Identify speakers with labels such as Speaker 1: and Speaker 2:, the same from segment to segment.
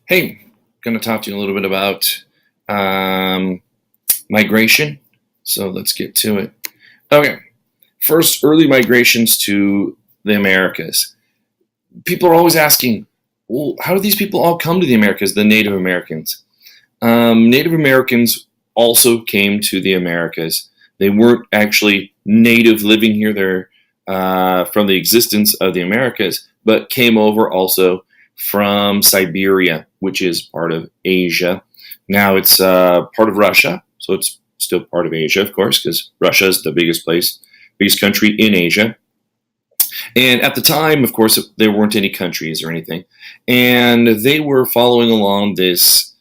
Speaker 1: Hey, going to talk to you a little bit about um, migration. So let's get to it. Okay, first, early migrations to the Americas. People are always asking, well, how do these people all come to the Americas, the Native Americans? Native Americans also came to the Americas. They weren't actually native living here. They're from the existence of the Americas, but came over also from Siberia, which is part of Asia. Now it's part of Russia, so it's still part of Asia, of course, because Russia is the biggest country in Asia. And at the time, of course, there weren't any countries or anything, and they were following along this.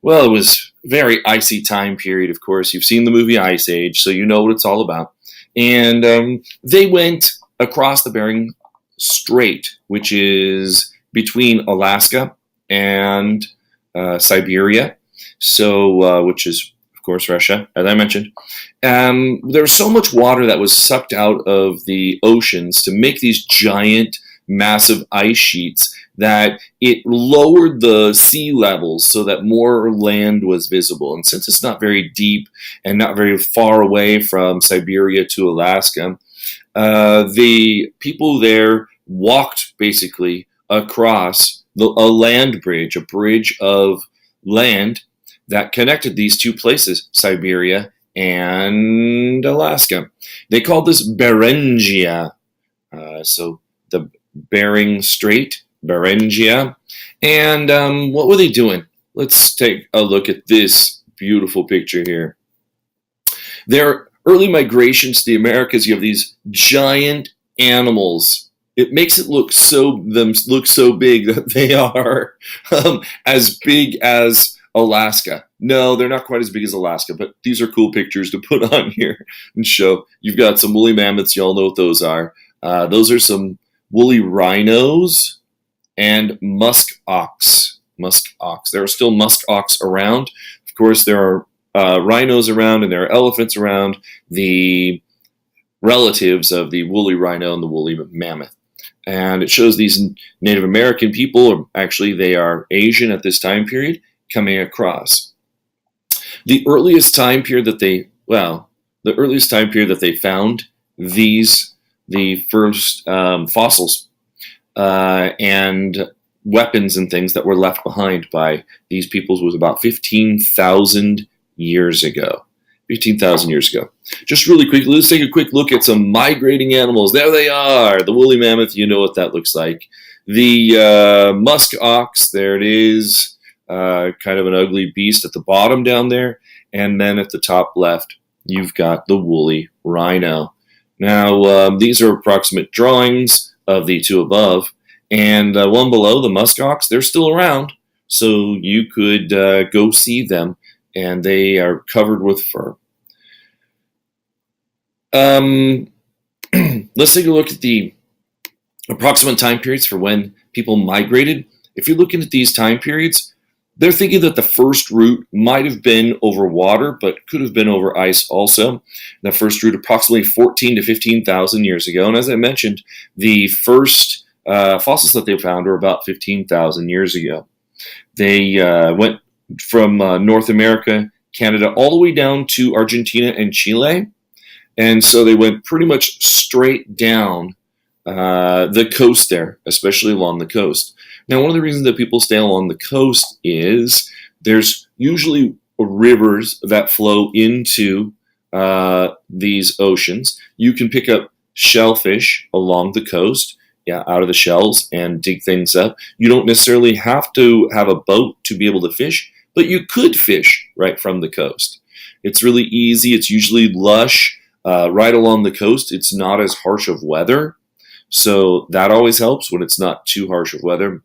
Speaker 1: Well, it was a very icy time period, of course. You've seen the movie Ice Age, so you know what it's all about. And they went across the Bering Strait, which is between Alaska and Siberia, which is, of course, Russia, as I mentioned. There was so much water that was sucked out of the oceans to make these giant, massive ice sheets that it lowered the sea levels so that more land was visible. And since it's not very deep and not very far away from Siberia to Alaska, the people there walked basically across a land bridge, a bridge of land that connected these two places, Siberia and Alaska. They called this Beringia. So the Bering Strait, Beringia. And what were they doing? Let's take a look at this beautiful picture here. Their early migrations to the Americas, you have these giant animals. It makes them look so big that they are as big as Alaska. No, they're not quite as big as Alaska, but these are cool pictures to put on here and show. You've got some woolly mammoths. You all know what those are. Those are some woolly rhinos and musk ox. There are still musk ox around. Of course, there are rhinos around and there are elephants around, the relatives of the woolly rhino and the woolly mammoth. And it shows these Native American people, or actually they are Asian at this time period, coming across. The earliest time period that they found the first fossils and weapons and things that were left behind by these peoples was about 15,000 years ago. 15,000 years ago. Just really quickly, let's take a quick look at some migrating animals. There they are. The woolly mammoth, you know what that looks like. The musk ox, there it is. Kind of an ugly beast at the bottom down there. And then at the top left, you've got the woolly rhino. Now, these are approximate drawings of the two above. And one below, the musk ox, they're still around. So you could go see them. And they are covered with fur. Let's take a look at the approximate time periods for when people migrated. If you're looking at these time periods, they're thinking that the first route might have been over water, but could have been over ice also. The first route approximately 14 to 15,000 years ago. And as I mentioned, the first fossils that they found were about 15,000 years ago. They went from North America, Canada, all the way down to Argentina and Chile. And so they went pretty much straight down the coast there, especially along the coast. Now, one of the reasons that people stay along the coast is there's usually rivers that flow into these oceans. You can pick up shellfish along the coast, out of the shells and dig things up. You don't necessarily have to have a boat to be able to fish, but you could fish right from the coast. It's really easy. It's usually lush right along the coast. It's not as harsh of weather, so that always helps when it's not too harsh of weather.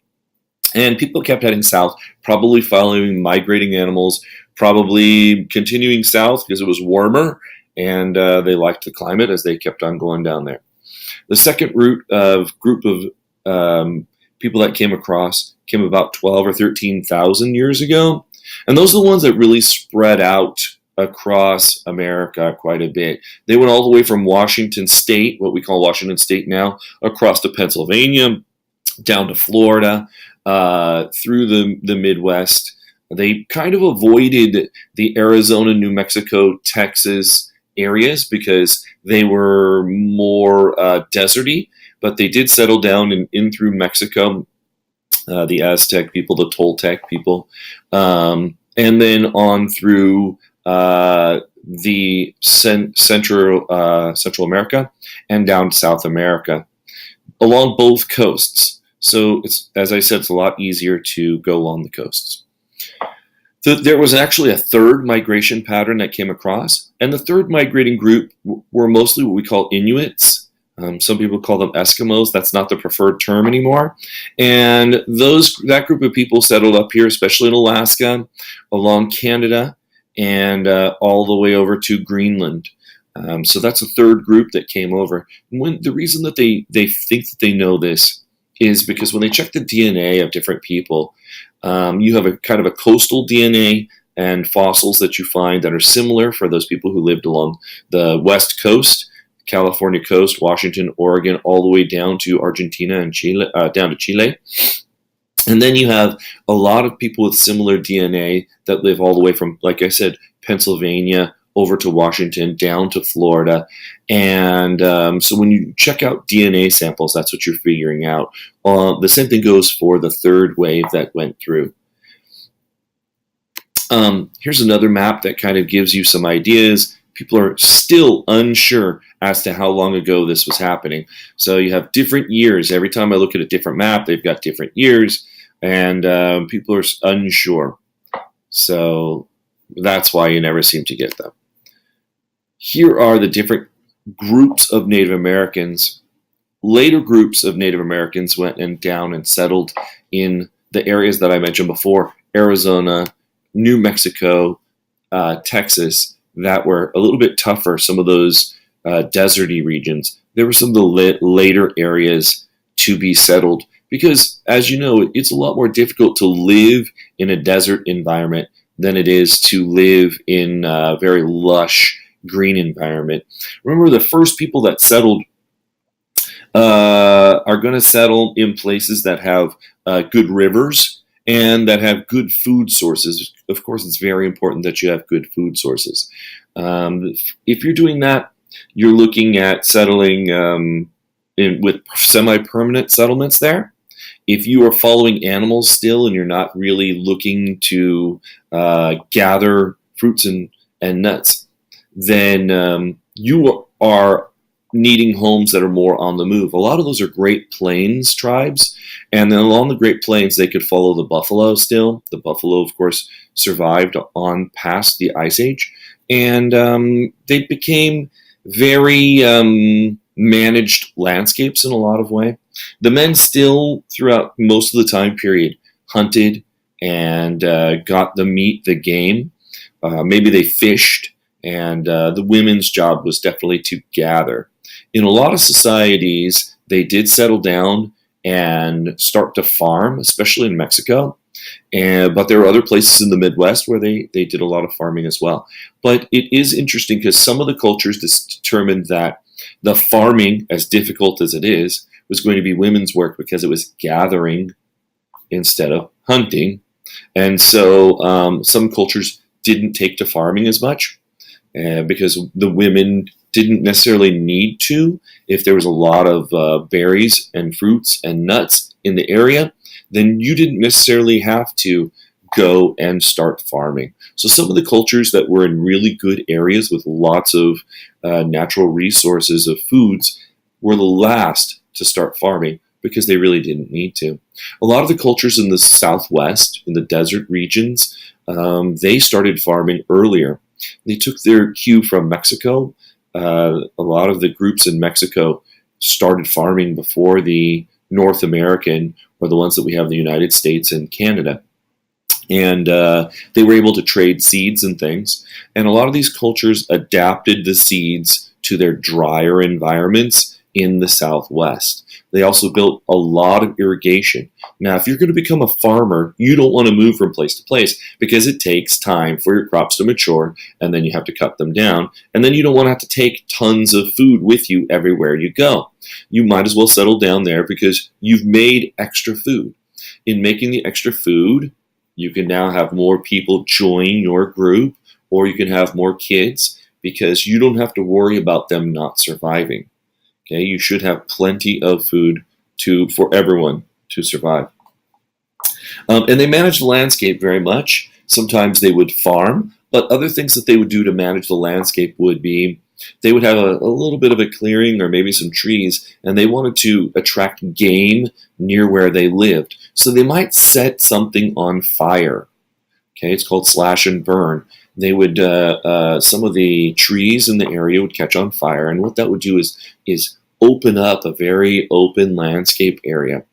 Speaker 1: And people kept heading south, probably following migrating animals, probably continuing south because it was warmer, and they liked the climate as they kept on going down there. The second group of people that came across came about 12 or 13,000 years ago. And those are the ones that really spread out across America quite a bit. They went all the way from Washington State, what we call Washington State now, across to Pennsylvania, down to Florida, through the Midwest. They kind of avoided the Arizona, New Mexico, Texas areas because they were more deserty, but they did settle down in through Mexico, the Aztec people, the Toltec people, and then on through the Central America and down to South America along both coasts. So it's, as I said, it's a lot easier to go along the coasts. There was actually a third migration pattern that came across, and the third migrating group were mostly what we call Inuits. Some people call them Eskimos. That's not the preferred term anymore. And that group of people settled up here, especially in Alaska, along Canada, and all the way over to Greenland. So that's a third group that came over. The reason that they think that they know this is because when they check the DNA of different people, you have a kind of a coastal DNA and fossils that you find that are similar for those people who lived along the West Coast, California coast, Washington, Oregon, all the way down to Argentina and Chile, down to Chile. And then you have a lot of people with similar DNA that live all the way from, like I said, Pennsylvania over to Washington, down to Florida. And so when you check out DNA samples, that's what you're figuring out. The same thing goes for the third wave that went through. Here's another map that kind of gives you some ideas. People are still unsure as to how long ago this was happening. So you have different years. Every time I look at a different map, they've got different years, and people are unsure. So that's why you never seem to get them. Here are the different groups of Native Americans. Later groups of Native Americans went down and settled in the areas that I mentioned before, Arizona, New Mexico, Texas, that were a little bit tougher, some of those deserty regions. There were some of the later areas to be settled because, as you know, it's a lot more difficult to live in a desert environment than it is to live in a very lush green environment. Remember, the first people that settled are going to settle in places that have good rivers and that have good food sources. Of course, it's very important that you have good food sources. If you're doing that, you're looking at settling with semi-permanent settlements there. If you are following animals still and you're not really looking to gather fruits and nuts, then you are needing homes that are more on the move. A lot of those are Great Plains tribes, and then along the Great Plains they could follow the buffalo still. The buffalo, of course, survived on past the Ice Age, and they became very managed landscapes in a lot of way. The men still, throughout most of the time period, hunted and got the meat, the game. Maybe they fished, and the women's job was definitely to gather. In a lot of societies, they did settle down and start to farm, especially in Mexico. But there are other places in the Midwest where they did a lot of farming as well. But it is interesting because some of the cultures determined that the farming, as difficult as it is, was going to be women's work because it was gathering instead of hunting. And so some cultures didn't take to farming as much because the women didn't necessarily need to. If there was a lot of berries and fruits and nuts in the area, then you didn't necessarily have to go and start farming. So some of the cultures that were in really good areas with lots of natural resources of foods were the last to start farming because they really didn't need to. A lot of the cultures in the Southwest, in the desert regions, they started farming earlier. They took their cue from Mexico. A lot of the groups in Mexico started farming before the North American, or the ones that we have in the United States and Canada. And they were able to trade seeds and things. And a lot of these cultures adapted the seeds to their drier environments in the Southwest. They also built a lot of irrigation. Now, if you're going to become a farmer, you don't want to move from place to place because it takes time for your crops to mature, and then you have to cut them down. And then you don't want to have to take tons of food with you everywhere you go. You might as well settle down there because you've made extra food. In making the extra food, you can now have more people join your group, or you can have more kids because you don't have to worry about them not surviving. Okay, you should have plenty of food for everyone to survive. And they managed the landscape very much. Sometimes they would farm, but other things that they would do to manage the landscape would be they would have a little bit of a clearing or maybe some trees, and they wanted to attract game near where they lived. So they might set something on fire. Okay, it's called slash and burn. They would some of the trees in the area would catch on fire, and what that would do is open up a very open landscape area.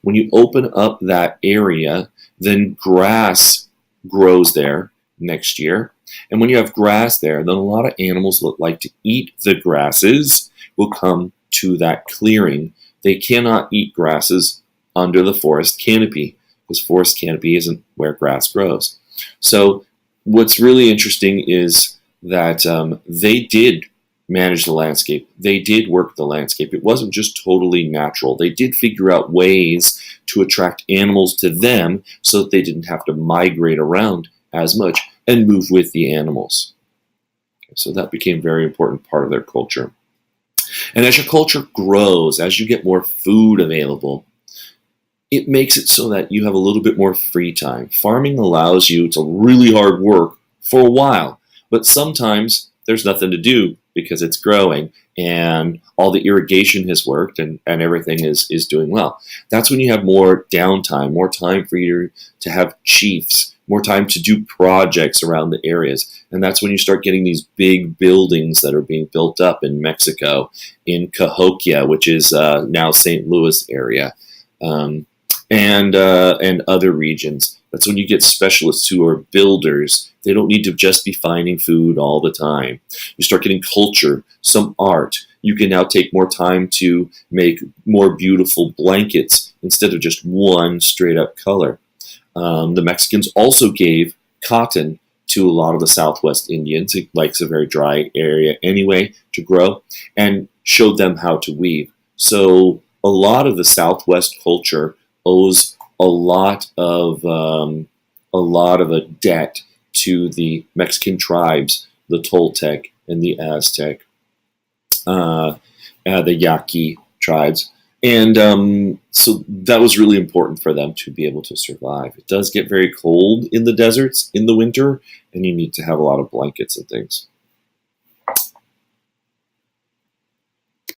Speaker 1: When you open up that area, then grass grows there next year. And when you have grass there, then a lot of animals that like to eat the grasses will come to that clearing. They cannot eat grasses under the forest canopy because forest canopy isn't where grass grows. So what's really interesting is that they did manage the landscape. They did work the landscape. It wasn't just totally natural. They did figure out ways to attract animals to them so that they didn't have to migrate around as much and move with the animals. So that became a very important part of their culture. And as your culture grows, as you get more food available, it makes it so that you have a little bit more free time. Farming allows you to really hard work for a while, but sometimes there's nothing to do because it's growing and all the irrigation has worked and everything is doing well. That's when you have more downtime, more time for you to have chiefs, more time to do projects around the areas. And that's when you start getting these big buildings that are being built up in Mexico, in Cahokia, which is now St. Louis area, and other regions. That's when you get specialists who are builders. They don't need to just be finding food all the time. You start getting culture, some art. You can now take more time to make more beautiful blankets instead of just one straight up color. The Mexicans also gave cotton to a lot of the Southwest Indians. It likes a very dry area anyway to grow, and showed them how to weave. So a lot of the Southwest culture owes a lot of a debt to the Mexican tribes, the Toltec and the Aztec, the Yaqui tribes. And so that was really important for them to be able to survive. It does get very cold in the deserts in the winter, and you need to have a lot of blankets and things.